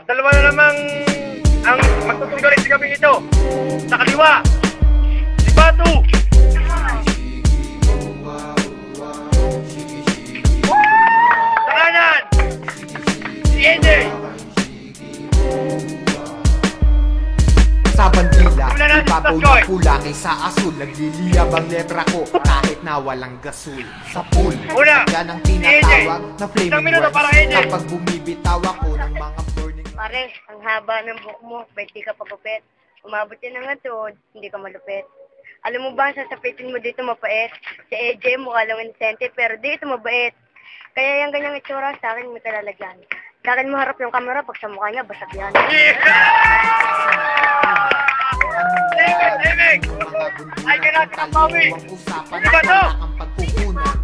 Dalawa na namang ang magtutunggalit sa gabing ito. Sa kaliwa, si Batu. Sa kanan, si Ede. Sa bandila, ibabaw na kulangin sa asul. Nagliliyab ang letra ko kahit na walang gasul. Sa pool, yan ang tinatawag na flaming words. Kapag bumibitaw ako ng mga burning. Pare, ang haba ng buhok mo, ba't di ka pagupit? Umabot yan ng atod, hindi ka malupit. Alam mo ba, sasapitin mo dito mapait? Si AJ, mukha lang inosente, pero dito mabait. Kaya yung ganyang itsura, sa akin may kalalagyan. Sa akin mo harap yung kamera, pag sa mukha niya, basag yan. Ay, kailangan ka ng bawi! Ano ba to? Ang pagkukunan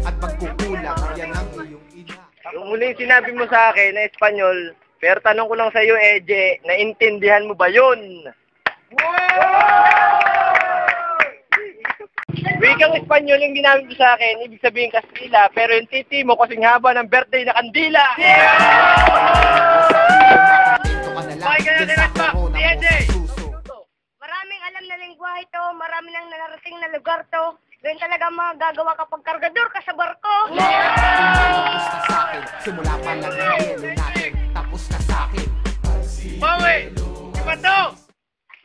at pagkukulang, yan ang iyong ina. Yung muling sinabi mo sa akin na Espanyol, pero tanong ko lang sa iyo, Eje, naintindihan mo ba yun? Wikang Espanyol yung ginamit mo sa akin, ibig sabihin Kastila, pero yung titi mo kasing haba ng birthday na kandila! Maraming alam na lingwahe to, marami nang narating na lugar to. Doon talaga magagawa kapag kargador ka sa barko. Tapos na sa akin, simula pa lang ng yelo natin. Tapos na sa akin. Bawi! Iba to!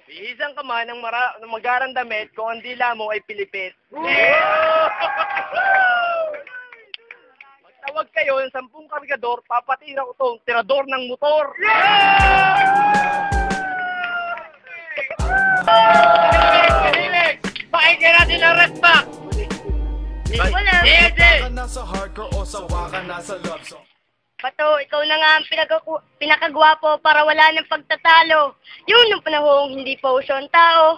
Bihisan ka man ng magarang damit kung ang dila mo ay pilipit. Magtawag kayo ng 10 kargador, papatira ko itong tirador ng motor. Pakinggan natin ang respect! Wala. Eje! Nasa hardcore o sawa ka nasa love song. Bato, ikaw na nga ang pinakagwapo para wala ng pagtatalo. Yun yung panahong hindi pa uso ang tao.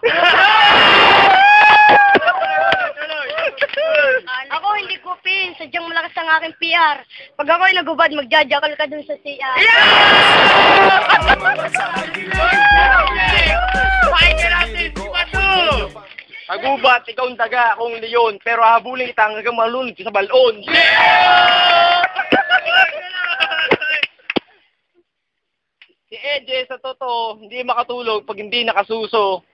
Ako hindi ko pin, sadyang malakas ang aking PR. Pag ako'y nagubad, magjajakal ka dun sa CR. Pakinggan natin si Bato! Tagubat, ikaw ang taga, akong leon, pero habulin kita hanggang malunod sa balon. Si Eje, sa totoo, hindi makatulog pag hindi nakasuso.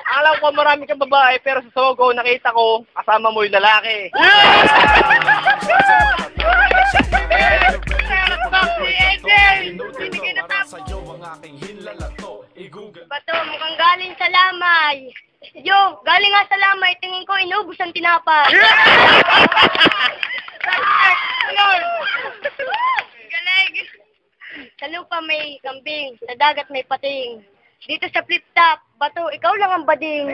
Alam ko marami kang babae, pero sa Sogo, nakita ko, kasama mo yung lalaki. Si Eje! Binigay na tapo! Bato, mukhang galing sa lamay. Yo, galing nga sa lamay, tingin ko inubos ang tinapay. Galing! Sa lupa may kambing, sa dagat may pating. Dito sa flip-top, Bato, ikaw lang ang bading.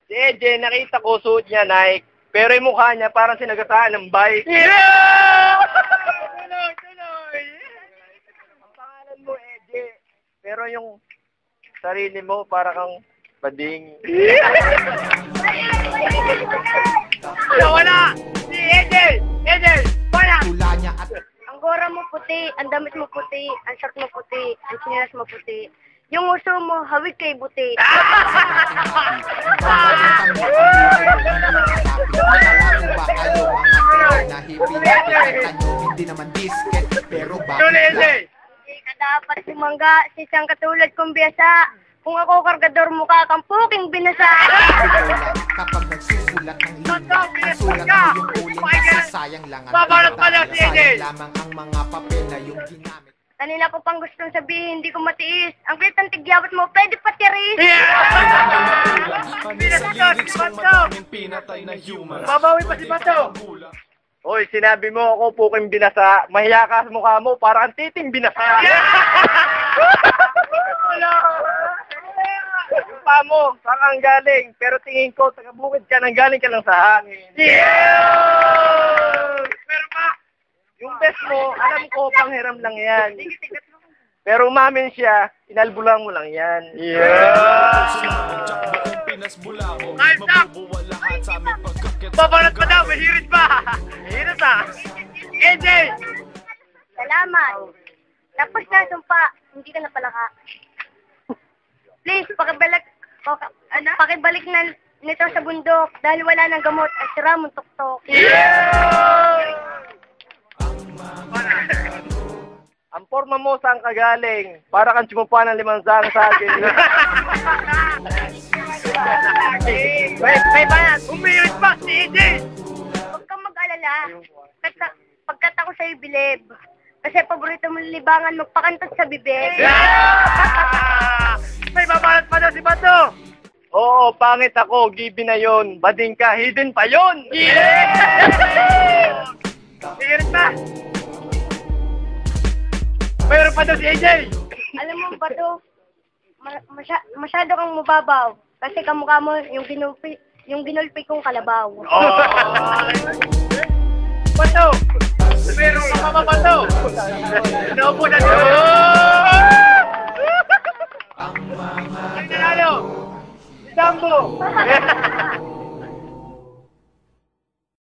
Si Eje, nakita ko suot niya Nike, pero yung mukha niya parang sinagasaan ng bike. Tuloy! Ang pangalan mo, Eje, pero yung sarili mo para kang bading. Wala! Si Eje! Eje! Wala! Tula niya at Ang gora mo puti, ang damit mo puti, ang shirt mo puti, ang sinilas mo puti. Yung uso mo, hawig kay buti. hindi naman disket, pero bakit Eje! Hindi ka dapat sumangga sa isang katulad kong biyasa. Kung ako kargador mukha kang puking binasa. kapag nagsusulat ng linya, ang sulat mo yung uling kasi sayang lang ang Babalot pa na si Eje! sayang lamang ang mga papel na yung ginamit. Kanina ko pang gustong sabihin, hindi ko matiis. Ang cute ng tigyawat mo, pwede pa tiris. Babawi pa si Bato! Hoy, sinabi mo ako puking binasa, mahiya ka sa mukha mo, para ang titing binasa. Yung pa mo, saan kang galing? Pero tingin ko, taga-bukid ka, nang galing ka lang sa hangin. Pero pa, yung best mo, alam ko, panghiram lang yan. Pero umamin siya, inalbulang mo lang yan. Pinas mula mo, mabubuwa lahat sa aming pagkakita. Babanat pa daw, mahirit pa! Mahirit ah! AJ! Salamat. Tapos na, sumpa. Hindi ka napalaka. Please, pakibalik na nito sa bundok dahil wala nang gamot at sira mong tuktok. Ang forma mo saan ka galing? Para kang sumupa ng 500 sa akin. May banat! Umirit pa si AJ! Huwag kang mag-alala. Pagkat ako sa'yo bilib. Kasi paborito mong libangan magpakantot sa bibig. May babanat pa daw si Bato! Oo, pangit ako. Gibi na yon. Bading ka, hidden pa yon! Umirit pa! Mayroon pa daw si AJ! Alam mo ba to? Masyado kang mababaw. Kasi kamukha mo yung ginulpi kong kalabaw. Bato! Mayroon ka pa ba, Bato? Naupo na dito! Ang nanalo! Si Dambo!